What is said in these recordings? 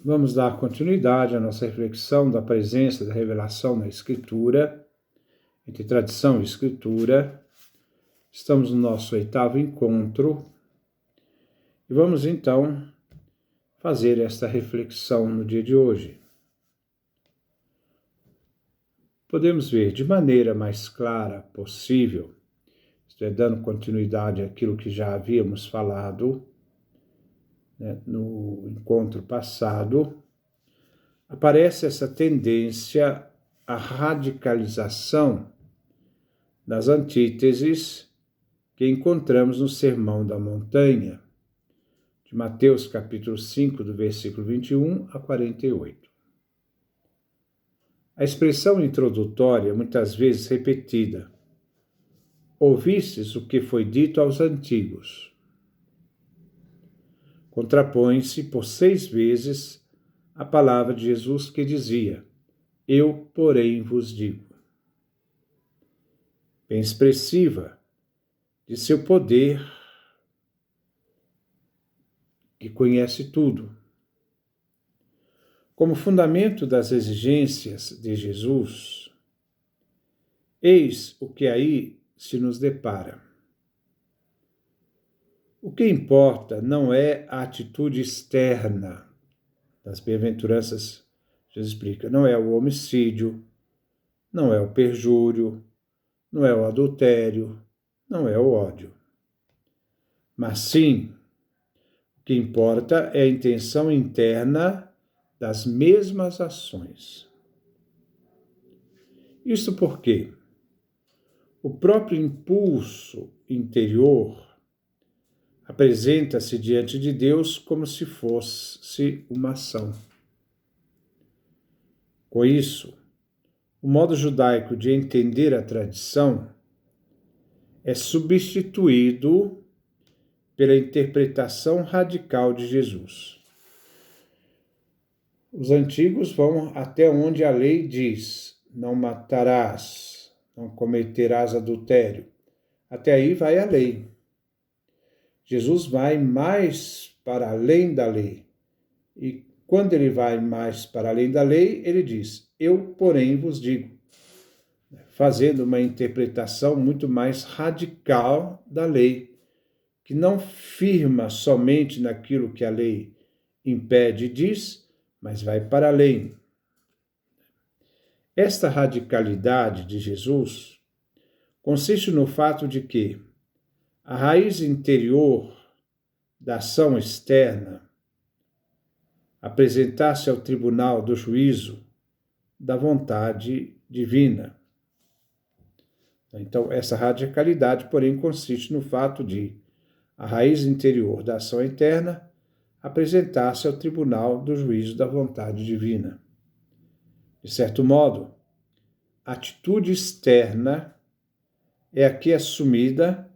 Vamos dar continuidade à nossa reflexão da presença da revelação na Escritura, entre tradição e Escritura. Estamos no nosso 8º encontro e vamos então fazer esta reflexão no dia de hoje. Podemos ver de maneira mais clara possível, isto é, dando continuidade àquilo que já havíamos falado, no encontro passado, aparece essa tendência à radicalização das antíteses que encontramos no Sermão da Montanha, de Mateus capítulo 5, do versículo 21 a 48. A expressão introdutória, muitas vezes repetida, ouvistes o que foi dito aos antigos, contrapõe-se por 6 vezes a palavra de Jesus que dizia, eu, porém, vos digo. Bem expressiva de seu poder, que conhece tudo. Como fundamento das exigências de Jesus, eis o que aí se nos depara. O que importa não é a atitude externa das bem-aventuranças, Jesus explica, não é o homicídio, não é o perjúrio, não é o adultério, não é o ódio. Mas sim, o que importa é a intenção interna das mesmas ações. Isso porque o próprio impulso interior apresenta-se diante de Deus como se fosse uma ação. Com isso, o modo judaico de entender a tradição é substituído pela interpretação radical de Jesus. Os antigos vão até onde a lei diz, não matarás, não cometerás adultério. Até aí vai a lei. Jesus vai mais para além da lei. E quando ele vai mais para além da lei, ele diz, eu, porém, vos digo, fazendo uma interpretação muito mais radical da lei, que não firma somente naquilo que a lei impede e diz, mas vai para além. Esta radicalidade de Jesus consiste no fato de que a raiz interior da ação externa apresentar-se ao tribunal do juízo da vontade divina. Então, essa radicalidade, porém, consiste no fato de a raiz interior da ação interna apresentar-se ao tribunal do juízo da vontade divina. De certo modo, a atitude externa é aqui assumida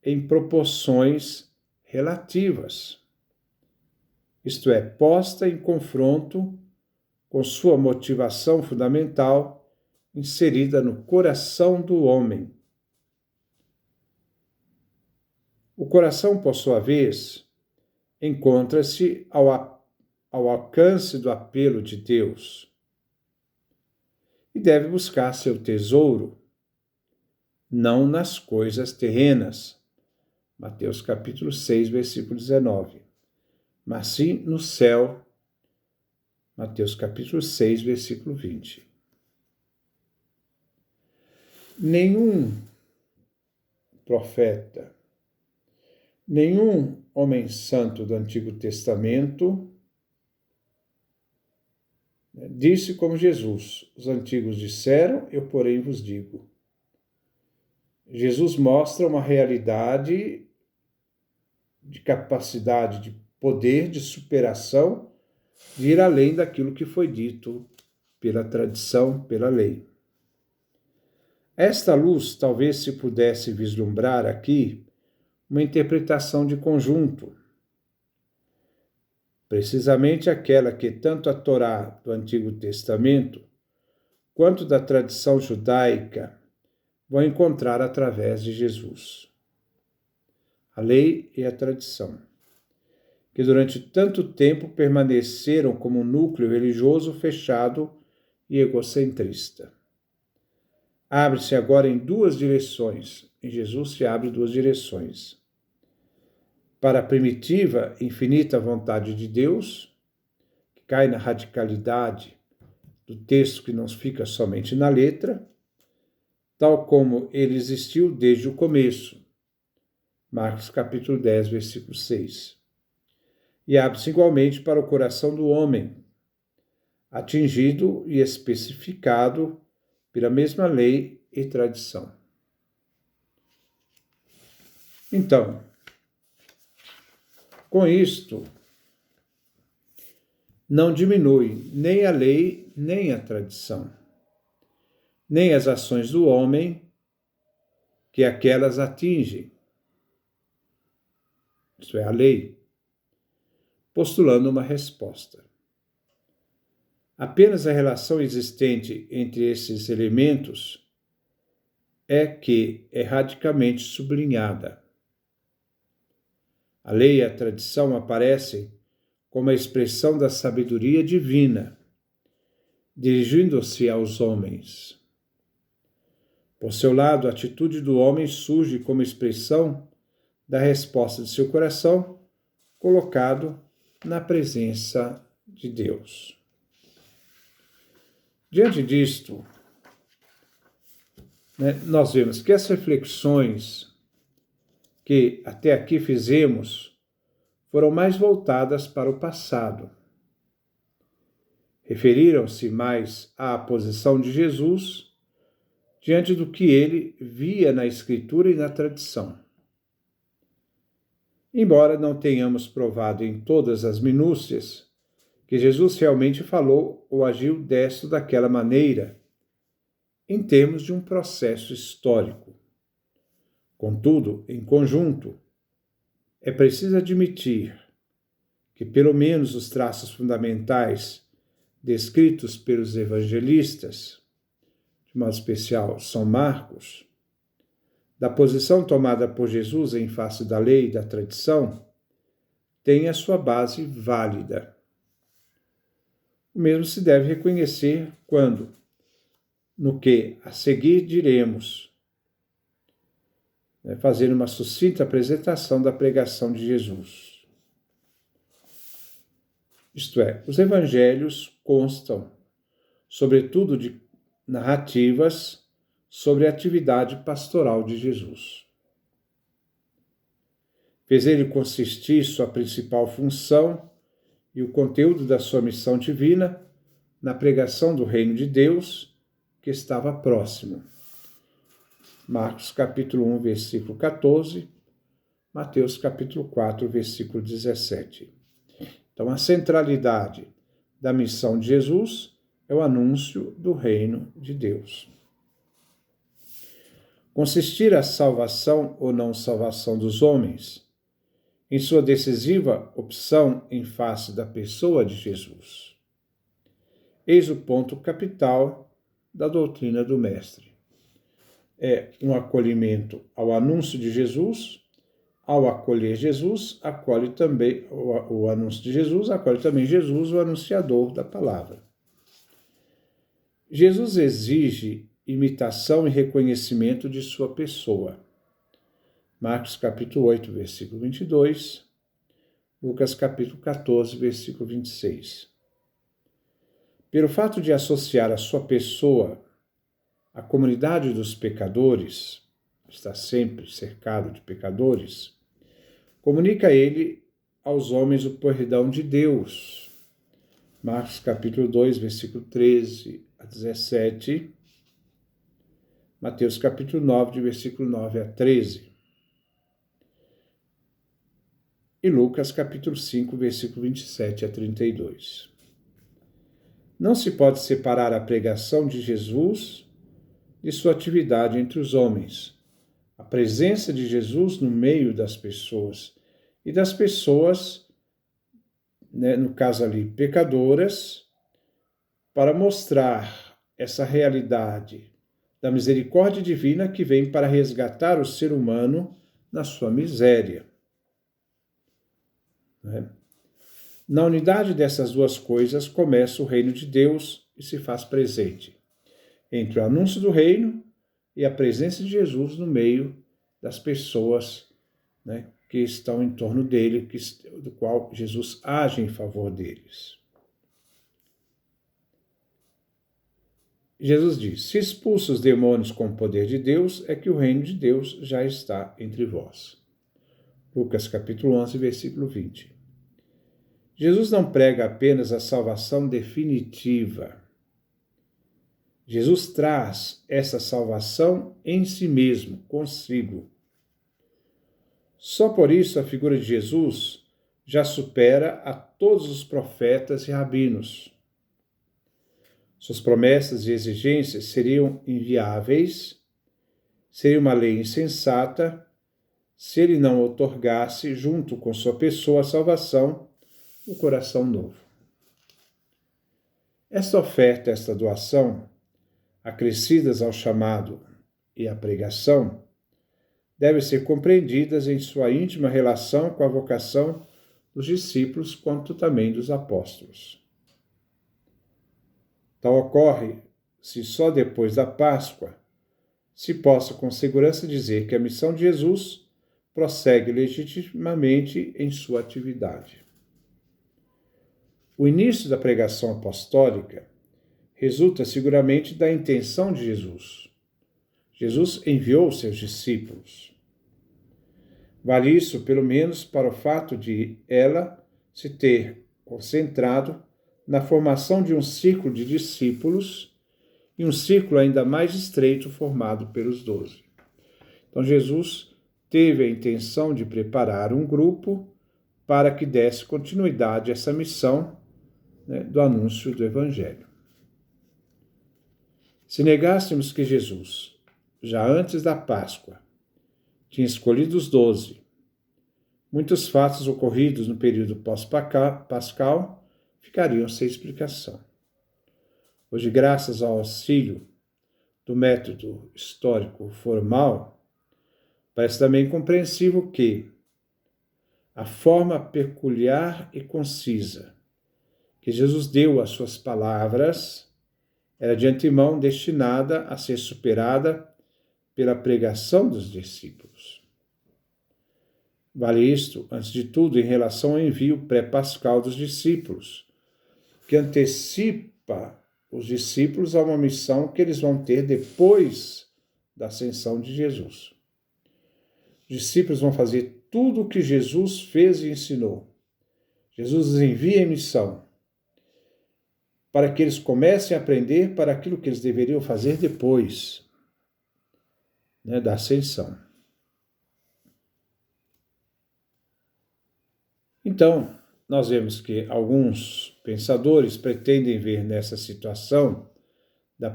em proporções relativas, isto é, posta em confronto com sua motivação fundamental inserida no coração do homem. O coração, por sua vez, encontra-se ao alcance do apelo de Deus e deve buscar seu tesouro, não nas coisas terrenas, Mateus capítulo 6, versículo 19, mas sim no céu, Mateus capítulo 6, versículo 20. Nenhum profeta, nenhum homem santo do Antigo Testamento disse como Jesus, os antigos disseram, eu porém vos digo. Jesus mostra uma realidade de capacidade, de poder, de superação, de ir além daquilo que foi dito pela tradição, pela lei. Esta luz talvez se pudesse vislumbrar aqui uma interpretação de conjunto, precisamente aquela que tanto a Torá do Antigo Testamento quanto da tradição judaica vão encontrar através de Jesus. A lei e a tradição, que durante tanto tempo permaneceram como um núcleo religioso fechado e egocentrista. Abre-se agora em duas direções. Em Jesus se abre duas direções. Para a primitiva, infinita vontade de Deus, que cai na radicalidade do texto que não fica somente na letra, tal como ele existiu desde o começo. Marcos capítulo 10, versículo 6. E abre-se igualmente para o coração do homem, atingido e especificado pela mesma lei e tradição. Então, com isto, não diminui nem a lei, nem a tradição, nem as ações do homem que aquelas atingem, isto é, a lei, postulando uma resposta. Apenas a relação existente entre esses elementos é que é radicalmente sublinhada. A lei e a tradição aparecem como a expressão da sabedoria divina, dirigindo-se aos homens. Por seu lado, a atitude do homem surge como expressão da resposta de seu coração, colocado na presença de Deus. Diante disto, nós vemos que as reflexões que até aqui fizemos foram mais voltadas para o passado. Referiram-se mais à posição de Jesus diante do que ele via na Escritura e na tradição. Embora não tenhamos provado em todas as minúcias que Jesus realmente falou ou agiu desta daquela maneira, em termos de um processo histórico. Contudo, em conjunto, é preciso admitir que pelo menos os traços fundamentais descritos pelos evangelistas, de modo especial São Marcos, da posição tomada por Jesus em face da lei e da tradição, têm a sua base válida. O mesmo se deve reconhecer quando, no que a seguir diremos, fazer uma sucinta apresentação da pregação de Jesus. Isto é, os evangelhos constam, sobretudo, de narrativas sobre a atividade pastoral de Jesus. Fez ele consistir sua principal função e o conteúdo da sua missão divina na pregação do reino de Deus que estava próximo. Marcos capítulo 1, versículo 14, Mateus capítulo 4, versículo 17. Então, a centralidade da missão de Jesus é o anúncio do reino de Deus. Consistir a salvação ou não salvação dos homens em sua decisiva opção em face da pessoa de Jesus. Eis o ponto capital da doutrina do Mestre. É um acolhimento ao anúncio de Jesus. Ao acolher Jesus, acolhe também o anúncio de Jesus, acolhe também Jesus, o anunciador da palavra. Jesus exige imitação e reconhecimento de sua pessoa. Marcos capítulo 8, versículo 22, Lucas capítulo 14, versículo 26. Pelo fato de associar a sua pessoa à comunidade dos pecadores, está sempre cercado de pecadores, comunica ele aos homens o perdão de Deus. Marcos capítulo 2, versículo 13 a 17, Mateus capítulo 9, de versículo 9 a 13. E Lucas capítulo 5, versículo 27 a 32. Não se pode separar a pregação de Jesus de sua atividade entre os homens. A presença de Jesus no meio das pessoas e das pessoas, no caso ali, pecadoras, para mostrar essa realidade da misericórdia divina que vem para resgatar o ser humano na sua miséria. Na unidade dessas duas coisas começa o reino de Deus e se faz presente, entre o anúncio do reino e a presença de Jesus no meio das pessoas, né, que estão em torno dele, do qual Jesus age em favor deles. Jesus diz: se expulsa os demônios com o poder de Deus, é que o reino de Deus já está entre vós. Lucas capítulo 11, versículo 20. Jesus não prega apenas a salvação definitiva. Jesus traz essa salvação em si mesmo, consigo. Só por isso a figura de Jesus já supera a todos os profetas e rabinos. Suas promessas e exigências seriam inviáveis, seria uma lei insensata, se ele não outorgasse, junto com sua pessoa, a salvação, o coração novo. Esta oferta, esta doação, acrescidas ao chamado e à pregação, devem ser compreendidas em sua íntima relação com a vocação dos discípulos, quanto também dos apóstolos. Tal ocorre se só depois da Páscoa se possa com segurança dizer que a missão de Jesus prossegue legitimamente em sua atividade. O início da pregação apostólica resulta seguramente da intenção de Jesus. Jesus enviou seus discípulos. Vale isso, pelo menos, para o fato de ela se ter concentrado na formação de um círculo de discípulos e um círculo ainda mais estreito formado pelos 12. Então, Jesus teve a intenção de preparar um grupo para que desse continuidade a essa missão, né, do anúncio do Evangelho. Se negássemos que Jesus, já antes da Páscoa, tinha escolhido os 12, muitos fatos ocorridos no período pós-pascal ficariam sem explicação. Hoje, graças ao auxílio do método histórico formal, parece também compreensível que a forma peculiar e concisa que Jesus deu às suas palavras era de antemão destinada a ser superada pela pregação dos discípulos. Vale isto, antes de tudo, em relação ao envio pré-pascal dos discípulos, que antecipa os discípulos a uma missão que eles vão ter depois da ascensão de Jesus. Os discípulos vão fazer tudo o que Jesus fez e ensinou. Jesus os envia em missão para que eles comecem a aprender para aquilo que eles deveriam fazer depois, né, da ascensão. Então, nós vemos que alguns pensadores pretendem ver nessa situação da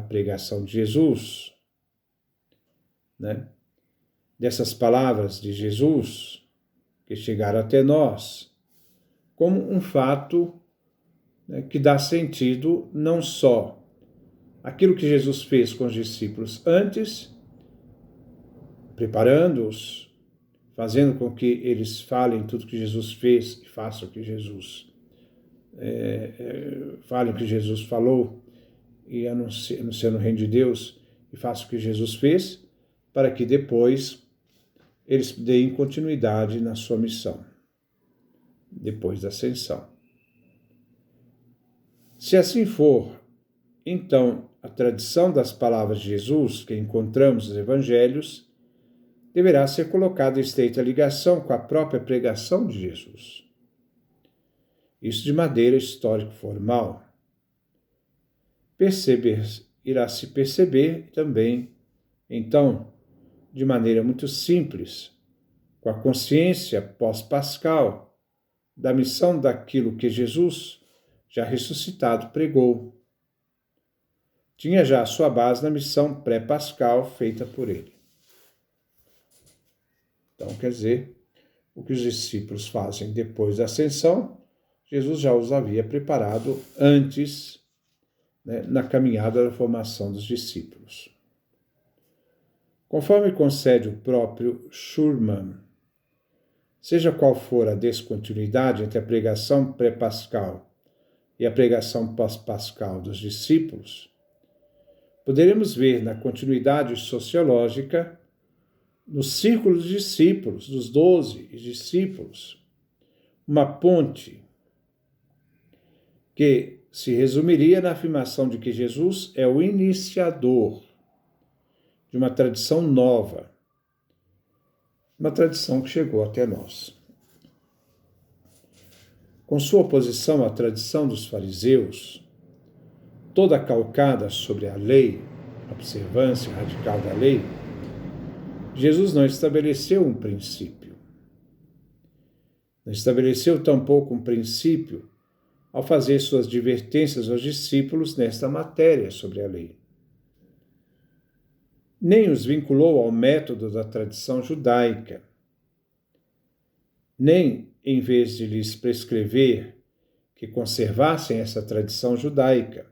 pregação de Jesus, né, dessas palavras de Jesus que chegaram até nós, como um fato, né, que dá sentido não só aquilo que Jesus fez com os discípulos antes, preparando-os, fazendo com que eles falem tudo que Jesus fez e façam o que Jesus falem o que Jesus falou e anunciando o reino de Deus e façam o que Jesus fez, para que depois eles deem continuidade na sua missão, depois da ascensão. Se assim for, então a tradição das palavras de Jesus que encontramos nos evangelhos deverá ser colocada em estreita ligação com a própria pregação de Jesus. Isso de maneira histórico-formal. Irá se perceber também, então, de maneira muito simples, com a consciência pós-pascal da missão daquilo que Jesus, já ressuscitado, pregou. Tinha já a sua base na missão pré-pascal feita por ele. Então, quer dizer, o que os discípulos fazem depois da ascensão, Jesus já os havia preparado antes, né, na caminhada da formação dos discípulos. Conforme concede o próprio Schurman, Seja qual for a descontinuidade entre a pregação pré-pascal e a pregação pós-pascal dos discípulos, poderemos ver na continuidade sociológica, nos círculos de discípulos, dos 12 discípulos, uma ponte que se resumiria na afirmação de que Jesus é o iniciador de uma tradição nova, uma tradição que chegou até nós. Com sua oposição à tradição dos fariseus, toda calcada sobre a lei, a observância radical da lei, Jesus não estabeleceu um princípio. Não estabeleceu tampouco um princípio ao fazer suas advertências aos discípulos nesta matéria sobre a lei. Nem os vinculou ao método da tradição judaica, nem, em vez de lhes prescrever que conservassem essa tradição judaica,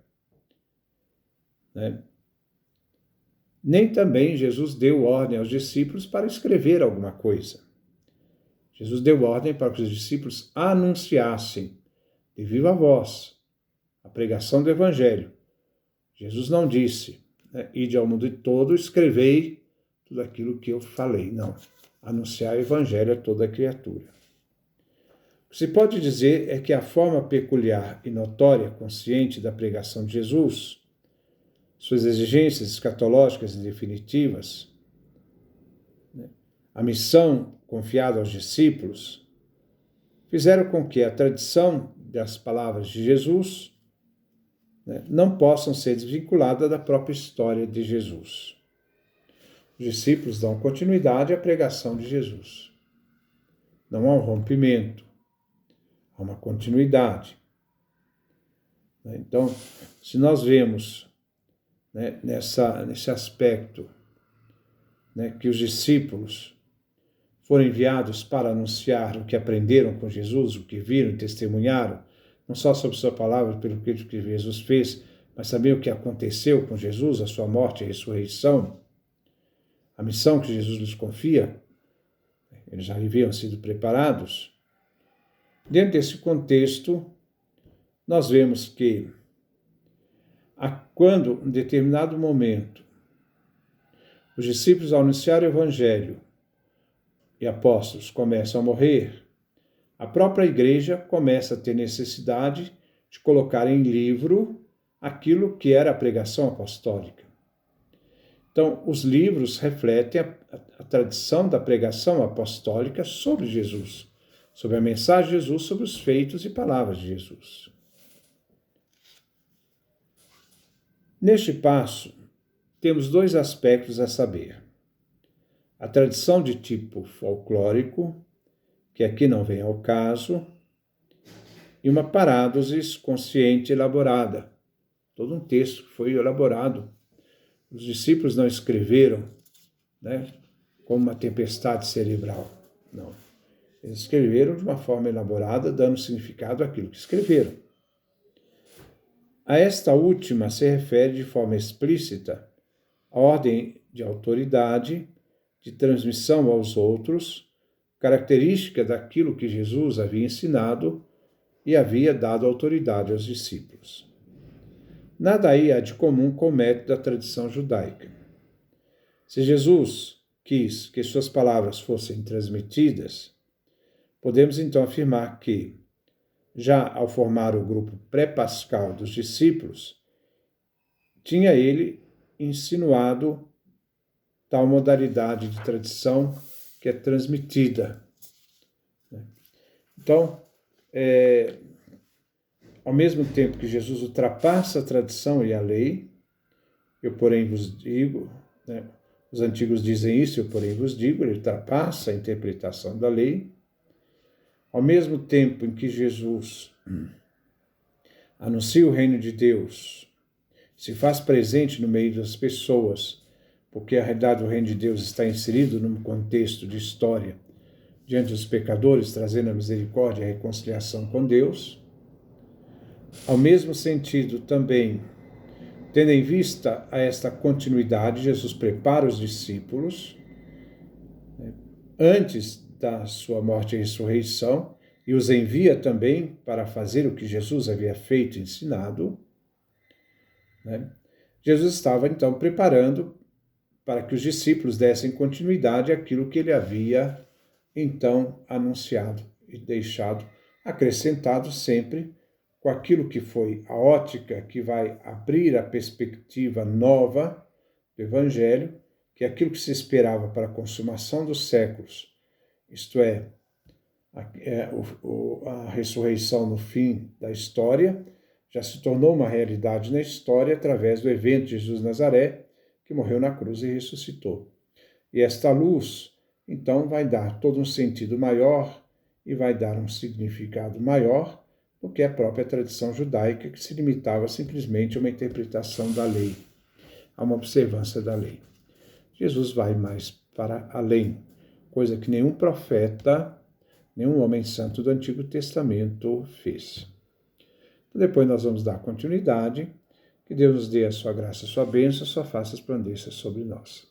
nem também Jesus deu ordem aos discípulos para escrever alguma coisa. Jesus deu ordem para que os discípulos anunciassem de viva voz a pregação do Evangelho. Jesus não disse, ide ao mundo todo, escrevei tudo aquilo que eu falei. Não, anunciar o Evangelho a toda criatura. O que se pode dizer é que a forma peculiar e notória, consciente da pregação de Jesus, suas exigências escatológicas e definitivas, a missão confiada aos discípulos, fizeram com que a tradição das palavras de Jesus não possam ser desvinculadas da própria história de Jesus. Os discípulos dão continuidade à pregação de Jesus. Não há um rompimento, há uma continuidade. Então, se nós vemos nesse aspecto que os discípulos foram enviados para anunciar o que aprenderam com Jesus, o que viram e testemunharam, não só sobre sua palavra, pelo que Jesus fez, mas também o que aconteceu com Jesus, a sua morte e ressurreição, a missão que Jesus lhes confia, eles já haviam sido preparados. Dentro desse contexto, nós vemos que quando, em determinado momento, os discípulos, ao anunciar o Evangelho e apóstolos, começam a morrer, a própria igreja começa a ter necessidade de colocar em livro aquilo que era a pregação apostólica. Então, os livros refletem a tradição da pregação apostólica sobre Jesus, sobre a mensagem de Jesus, sobre os feitos e palavras de Jesus. Neste passo, temos dois aspectos a saber. A tradição de tipo folclórico, que aqui não vem ao caso, e uma parádosis consciente elaborada. Todo um texto que foi elaborado. Os discípulos não escreveram como uma tempestade cerebral. Não. Eles escreveram de uma forma elaborada, dando significado àquilo que escreveram. A esta última se refere de forma explícita a ordem de autoridade, de transmissão aos outros, característica daquilo que Jesus havia ensinado e havia dado autoridade aos discípulos. Nada aí há de comum com o método da tradição judaica. Se Jesus quis que suas palavras fossem transmitidas, podemos então afirmar que, já ao formar o grupo pré-pascal dos discípulos, tinha ele insinuado tal modalidade de tradição que é transmitida. Então, ao mesmo tempo que Jesus ultrapassa a tradição e a lei, eu porém vos digo, os antigos dizem isso, eu porém vos digo, ele ultrapassa a interpretação da lei. Ao mesmo tempo em que Jesus anuncia o reino de Deus, se faz presente no meio das pessoas, porque a realidade do reino de Deus está inserido num contexto de história diante dos pecadores, trazendo a misericórdia e a reconciliação com Deus. Ao mesmo sentido também, tendo em vista a esta continuidade, Jesus prepara os discípulos, antes da sua morte e ressurreição e os envia também para fazer o que Jesus havia feito e ensinado, né? Jesus estava então preparando para que os discípulos dessem continuidade àquilo que ele havia então anunciado e deixado, acrescentado sempre com aquilo que foi a ótica que vai abrir a perspectiva nova do Evangelho, que é aquilo que se esperava para a consumação dos séculos, isto é, a ressurreição no fim da história, já se tornou uma realidade na história através do evento de Jesus Nazaré, que morreu na cruz e ressuscitou. E esta luz, então, vai dar todo um sentido maior e vai dar um significado maior do que a própria tradição judaica, que se limitava simplesmente a uma interpretação da lei, a uma observância da lei. Jesus vai mais para além, coisa que nenhum profeta, nenhum homem santo do Antigo Testamento fez. Depois nós vamos dar continuidade. Que Deus nos dê a sua graça, a sua bênção, a sua face resplandeça sobre nós.